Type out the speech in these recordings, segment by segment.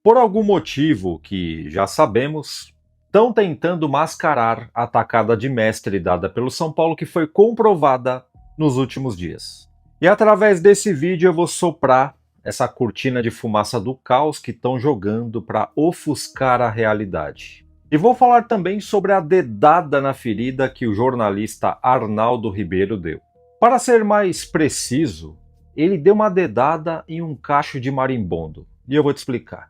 Por algum motivo que já sabemos, estão tentando mascarar a tacada de mestre dada pelo São Paulo que foi comprovada nos últimos dias. E através desse vídeo eu vou soprar essa cortina de fumaça do caos que estão jogando para ofuscar a realidade. E vou falar também sobre a dedada na ferida que o jornalista Arnaldo Ribeiro deu. Para ser mais preciso, ele deu uma dedada em um cacho de marimbondo. E eu vou te explicar.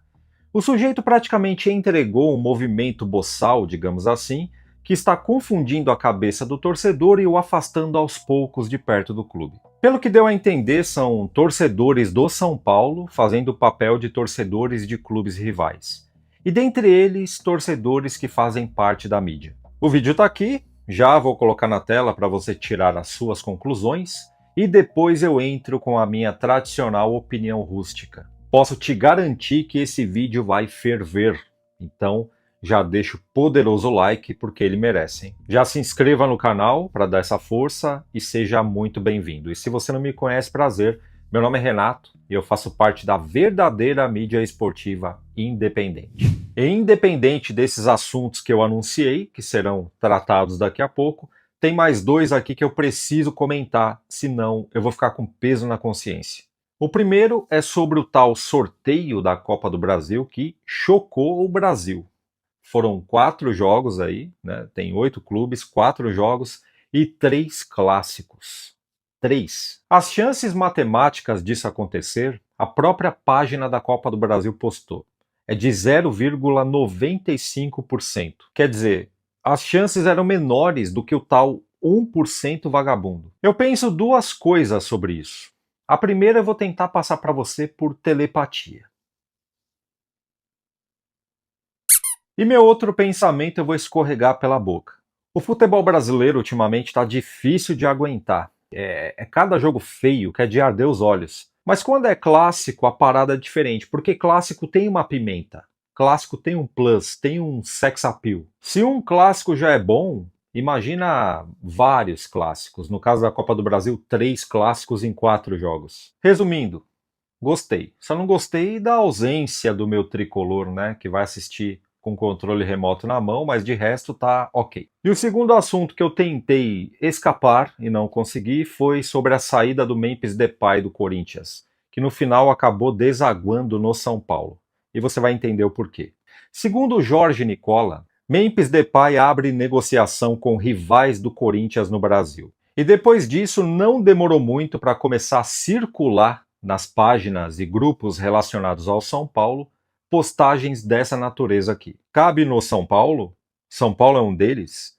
O sujeito praticamente entregou um movimento boçal, digamos assim, que está confundindo a cabeça do torcedor e o afastando aos poucos de perto do clube. Pelo que deu a entender, são torcedores do São Paulo fazendo o papel de torcedores de clubes rivais. E dentre eles, torcedores que fazem parte da mídia. O vídeo está aqui, já vou colocar na tela para você tirar as suas conclusões, e depois eu entro com a minha tradicional opinião rústica. Posso te garantir que esse vídeo vai ferver, então já deixa o poderoso like porque ele merece. Hein? Já se inscreva no canal para dar essa força e seja muito bem-vindo. E se você não me conhece, prazer, meu nome é Renato e eu faço parte da verdadeira mídia esportiva independente. E independente desses assuntos que eu anunciei, que serão tratados daqui a pouco, tem mais dois aqui que eu preciso comentar, senão eu vou ficar com peso na consciência. O primeiro é sobre o tal sorteio da Copa do Brasil que chocou o Brasil. Foram 4 jogos aí, né? Tem 8 clubes, 4 jogos e 3 clássicos. 3. As chances matemáticas disso acontecer, a própria página da Copa do Brasil postou. É de 0,95%. Quer dizer, as chances eram menores do que o tal 1% vagabundo. Eu penso duas coisas sobre isso. A primeira eu vou tentar passar para você por telepatia. E meu outro pensamento eu vou escorregar pela boca. O futebol brasileiro ultimamente está difícil de aguentar. É cada jogo feio que é de arder os olhos. Mas quando é clássico, a parada é diferente, porque clássico tem uma pimenta. Clássico tem um plus, tem um sex appeal. Se um clássico já é bom, imagina vários clássicos. No caso da Copa do Brasil, 3 clássicos em 4 jogos. Resumindo, gostei. Só não gostei da ausência do meu tricolor, né? Que vai assistir com controle remoto na mão, mas de resto tá ok. E o segundo assunto que eu tentei escapar e não consegui foi sobre a saída do Memphis Depay do Corinthians, que no final acabou desaguando no São Paulo. E você vai entender o porquê. Segundo o Jorge Nicola, Memphis Depay abre negociação com rivais do Corinthians no Brasil. E depois disso não demorou muito para começar a circular nas páginas e grupos relacionados ao São Paulo postagens dessa natureza aqui. Cabe no São Paulo é um deles,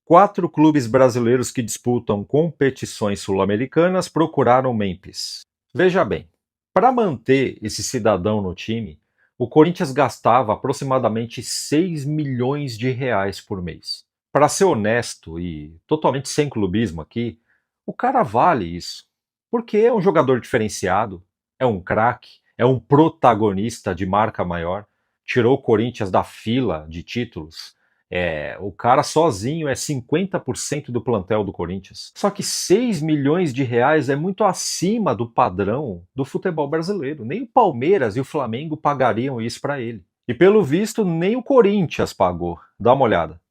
4 clubes brasileiros que disputam competições sul-americanas procuraram Memphis. Veja bem, para manter esse cidadão no time, o Corinthians gastava aproximadamente 6 milhões de reais por mês. Para ser honesto e totalmente sem clubismo aqui, o cara vale isso. Porque é um jogador diferenciado, é um craque, é um protagonista de marca maior, tirou o Corinthians da fila de títulos. O cara sozinho é 50% do plantel do Corinthians. Só que 6 milhões de reais é muito acima do padrão do futebol brasileiro. Nem o Palmeiras e o Flamengo pagariam isso para ele. E pelo visto, nem o Corinthians pagou. Dá uma olhada.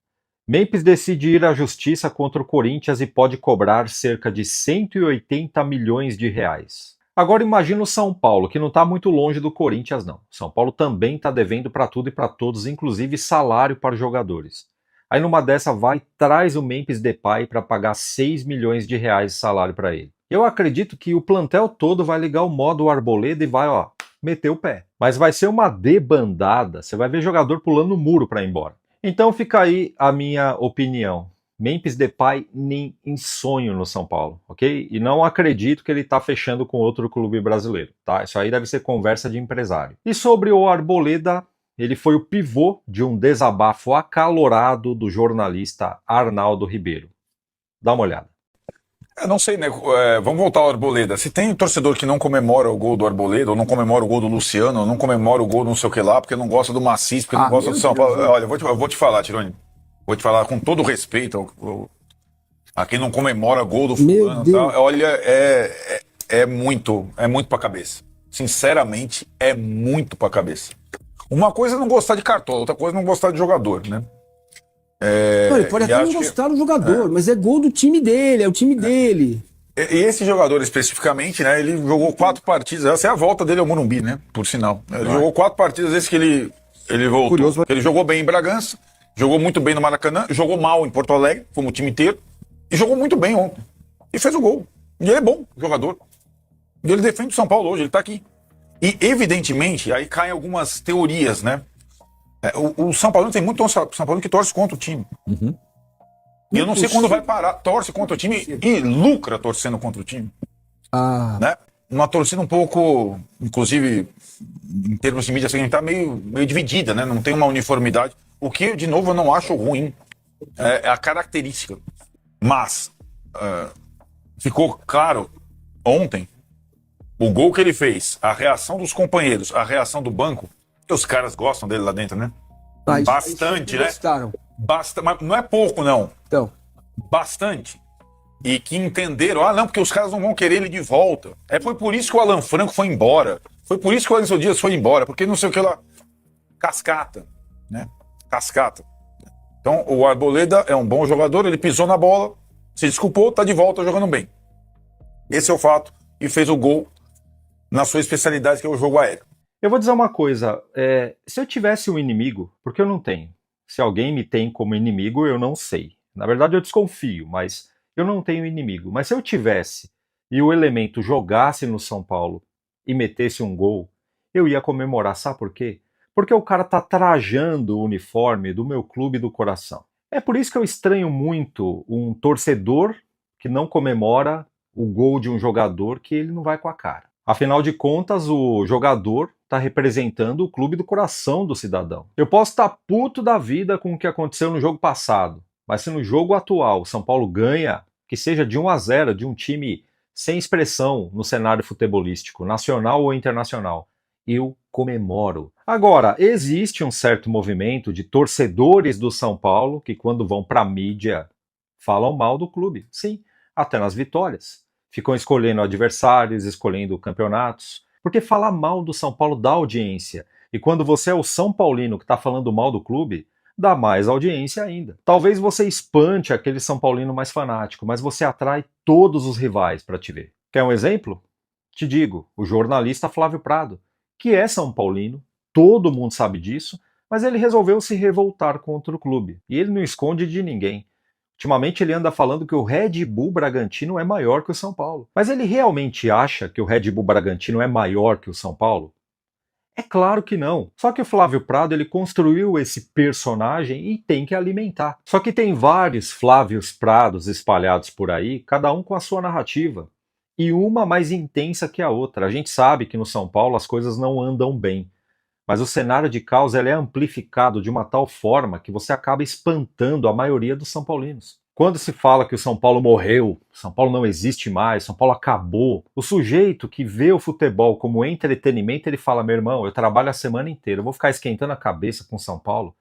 Memphis decide ir à justiça contra o Corinthians e pode cobrar cerca de 180 milhões de reais. Agora imagina o São Paulo, que não está muito longe do Corinthians não. São Paulo também está devendo para tudo e para todos, inclusive salário para os jogadores. Aí numa dessa vai e traz o Memphis Depay para pagar 6 milhões de reais de salário para ele. Eu acredito que o plantel todo vai ligar o modo Arboleda e vai, meter o pé. Mas vai ser uma debandada, você vai ver jogador pulando no muro para ir embora. Então fica aí a minha opinião. Memphis Depay nem em sonho no São Paulo, ok? E não acredito que ele está fechando com outro clube brasileiro, tá? Isso aí deve ser conversa de empresário. E sobre o Arboleda, ele foi o pivô de um desabafo acalorado do jornalista Arnaldo Ribeiro. Dá uma olhada. Eu não sei, né? Vamos voltar ao Arboleda. Se tem torcedor que não comemora o gol do Arboleda, ou não comemora o gol do Luciano, ou não comemora o gol do não sei o que lá, porque não gosta do Macis, porque não gosta do São Paulo. Olha, eu vou te falar, Tironi. Vou te falar com todo respeito a quem não comemora gol do fulano. Tá? Olha, é muito pra cabeça. Sinceramente, é muito pra cabeça. Uma coisa é não gostar de Cartola, outra coisa é não gostar de jogador, né? Não, ele pode E até não acho que- gostar do jogador, mas é gol do time dele, é o time dele. E esse jogador especificamente, né? Ele jogou 4 partidas. Essa é a volta dele ao Morumbi, né? Por sinal. Ele jogou 4 partidas desde que ele voltou. Curioso. Ele jogou bem em Bragança, jogou muito bem no Maracanã, jogou mal em Porto Alegre, como o time inteiro, e jogou muito bem ontem. E fez o gol. E ele é bom jogador. E ele defende o São Paulo hoje, ele tá aqui. E, evidentemente, aí caem algumas teorias, né? O São Paulo tem muito São Paulo que torce contra o time. E eu não sei quando vai parar. Torce contra o time e lucra torcendo contra o time. Ah, Né? Uma torcida um pouco, inclusive, em termos de mídia, assim, tá meio dividida, né? Não tem uma uniformidade. O que, de novo, eu não acho ruim. É a característica. Mas ficou claro ontem o gol que ele fez, a reação dos companheiros, a reação do banco, que os caras gostam dele lá dentro, né? mas Bastante, né? gostaram. Mas não é pouco, não. Então, Bastante. E que entenderam, não, porque os caras não vão querer ele de volta. Foi por isso que o Alan Franco foi embora. Foi por isso que o Alisson Dias foi embora, porque não sei o que lá. Cascata, né? Cascata. Então, o Arboleda é um bom jogador, ele pisou na bola, se desculpou, tá de volta jogando bem. Esse é o fato. E fez o gol na sua especialidade, que é o jogo aéreo. Eu vou dizer uma coisa, se eu tivesse um inimigo, porque eu não tenho, se alguém me tem como inimigo, eu não sei. Na verdade, eu desconfio, mas eu não tenho inimigo. Mas se eu tivesse e o elemento jogasse no São Paulo e metesse um gol, eu ia comemorar. Sabe por quê? Porque o cara tá trajando o uniforme do meu clube do coração. É por isso que eu estranho muito um torcedor que não comemora o gol de um jogador que ele não vai com a cara. Afinal de contas, o jogador está representando o clube do coração do cidadão. Eu posso estar puto da vida com o que aconteceu no jogo passado, mas se no jogo atual o São Paulo ganha, que seja de 1-0 de um time sem expressão no cenário futebolístico, nacional ou internacional, eu comemoro. Agora, existe um certo movimento de torcedores do São Paulo que, quando vão para a mídia, falam mal do clube. Sim, até nas vitórias. Ficam escolhendo adversários, escolhendo campeonatos, porque falar mal do São Paulo dá audiência. E quando você é o São Paulino que está falando mal do clube, dá mais audiência ainda. Talvez você espante aquele São Paulino mais fanático, mas você atrai todos os rivais para te ver. Quer um exemplo? Te digo, o jornalista Flávio Prado, que é São Paulino, todo mundo sabe disso, mas ele resolveu se revoltar contra o clube. E ele não esconde de ninguém. Ultimamente ele anda falando que o Red Bull Bragantino é maior que o São Paulo. Mas ele realmente acha que o Red Bull Bragantino é maior que o São Paulo? É claro que não. Só que o Flávio Prado ele construiu esse personagem e tem que alimentar. Só que tem vários Flávios Prados espalhados por aí, cada um com a sua narrativa. E uma mais intensa que a outra. A gente sabe que no São Paulo as coisas não andam bem. Mas o cenário de caos ele é amplificado de uma tal forma que você acaba espantando a maioria dos São Paulinos. Quando se fala que o São Paulo morreu, São Paulo não existe mais, São Paulo acabou, o sujeito que vê o futebol como entretenimento, ele fala, meu irmão, eu trabalho a semana inteira, eu vou ficar esquentando a cabeça com São Paulo,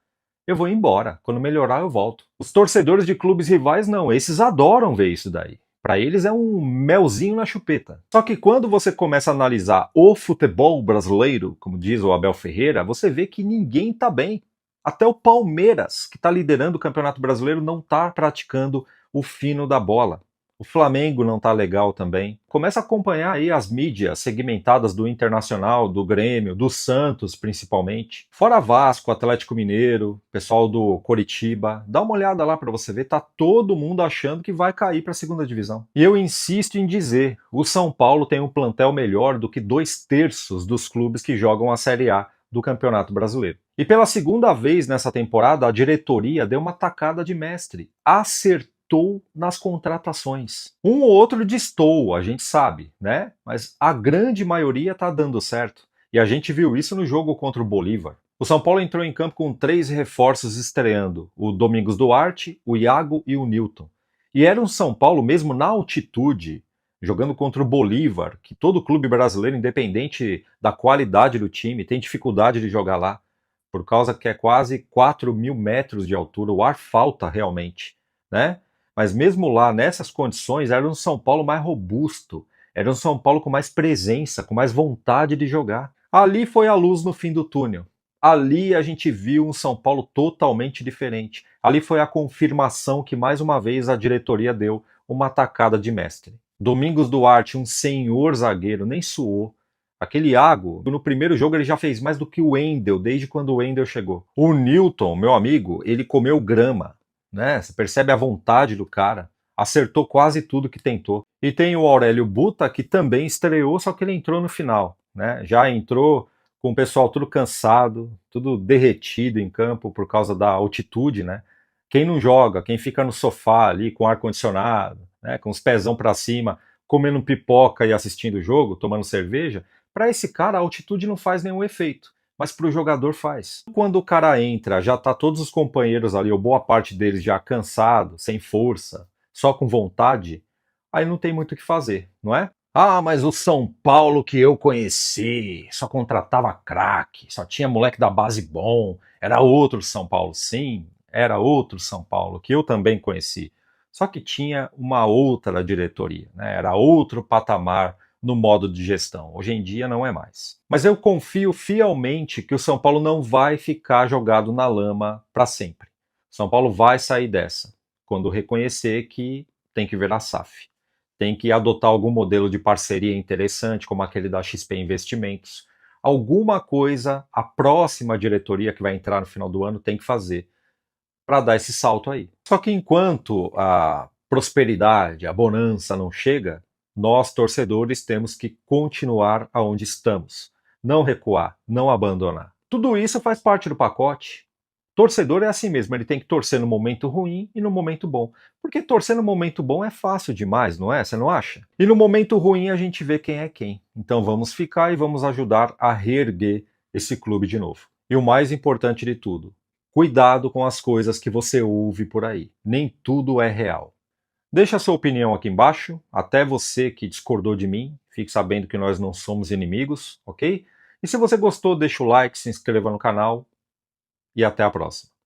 eu vou embora, quando melhorar eu volto. Os torcedores de clubes rivais não, esses adoram ver isso daí. Para eles é um melzinho na chupeta. Só que quando você começa a analisar o futebol brasileiro, como diz o Abel Ferreira, você vê que ninguém tá bem. Até o Palmeiras, que está liderando o Campeonato Brasileiro, não está praticando o fino da bola. O Flamengo não está legal também. Começa a acompanhar aí as mídias segmentadas do Internacional, do Grêmio, do Santos principalmente. Fora Vasco, Atlético Mineiro, pessoal do Coritiba. Dá uma olhada lá para você ver, tá todo mundo achando que vai cair para a segunda divisão. E eu insisto em dizer, o São Paulo tem um plantel melhor do que 2/3 dos clubes que jogam a Série A do Campeonato Brasileiro. E pela segunda vez nessa temporada, a diretoria deu uma tacada de mestre. Acertou nas contratações. Um ou outro destoou, a gente sabe, né? Mas a grande maioria tá dando certo. E a gente viu isso no jogo contra o Bolívar. O São Paulo entrou em campo com 3 reforços estreando, o Domingos Duarte, o Iago e o Newton. E era um São Paulo mesmo na altitude, jogando contra o Bolívar, que todo clube brasileiro, independente da qualidade do time, tem dificuldade de jogar lá, por causa que é quase 4.000 metros de altura, o ar falta realmente, né? Mas mesmo lá, nessas condições, era um São Paulo mais robusto, era um São Paulo com mais presença, com mais vontade de jogar. Ali foi a luz no fim do túnel. Ali a gente viu um São Paulo totalmente diferente. Ali foi a confirmação que mais uma vez a diretoria deu uma tacada de mestre. Domingos Duarte, um senhor zagueiro, nem suou. Aquele Iago, no primeiro jogo ele já fez mais do que o Wendel, desde quando o Wendel chegou. O Newton, meu amigo, ele comeu grama, né? Você percebe a vontade do cara. Acertou quase tudo que tentou. E tem o Aurélio Buta, que também estreou, só que ele entrou no final, né? Já entrou com o pessoal tudo cansado, tudo derretido em campo por causa da altitude, né? Quem não joga, quem fica no sofá ali com ar-condicionado, né, com os pezão para cima, comendo pipoca e assistindo o jogo, tomando cerveja, para esse cara a altitude não faz nenhum efeito, mas para o jogador faz. Quando o cara entra, já tá todos os companheiros ali, ou boa parte deles já cansado, sem força, só com vontade, aí não tem muito o que fazer, não é? Ah, mas o São Paulo que eu conheci só contratava craque, só tinha moleque da base bom, era outro São Paulo. Sim, era outro São Paulo que eu também conheci. Só que tinha uma outra diretoria, né? Era outro patamar no modo de gestão. Hoje em dia não é mais. Mas eu confio fielmente que o São Paulo não vai ficar jogado na lama para sempre. São Paulo vai sair dessa, quando reconhecer que tem que virar SAF. Tem que adotar algum modelo de parceria interessante, como aquele da XP Investimentos. Alguma coisa a próxima diretoria que vai entrar no final do ano tem que fazer para dar esse salto aí. Só que enquanto a prosperidade, a bonança não chega, nós torcedores temos que continuar aonde estamos. Não recuar, não abandonar. Tudo isso faz parte do pacote. Torcedor é assim mesmo, ele tem que torcer no momento ruim e no momento bom. Porque torcer no momento bom é fácil demais, não é? Você não acha? E no momento ruim a gente vê quem é quem. Então vamos ficar e vamos ajudar a reerguer esse clube de novo. E o mais importante de tudo, cuidado com as coisas que você ouve por aí. Nem tudo é real. Deixa a sua opinião aqui embaixo, até você que discordou de mim, fique sabendo que nós não somos inimigos, ok? E se você gostou, deixa o like, se inscreva no canal e até a próxima.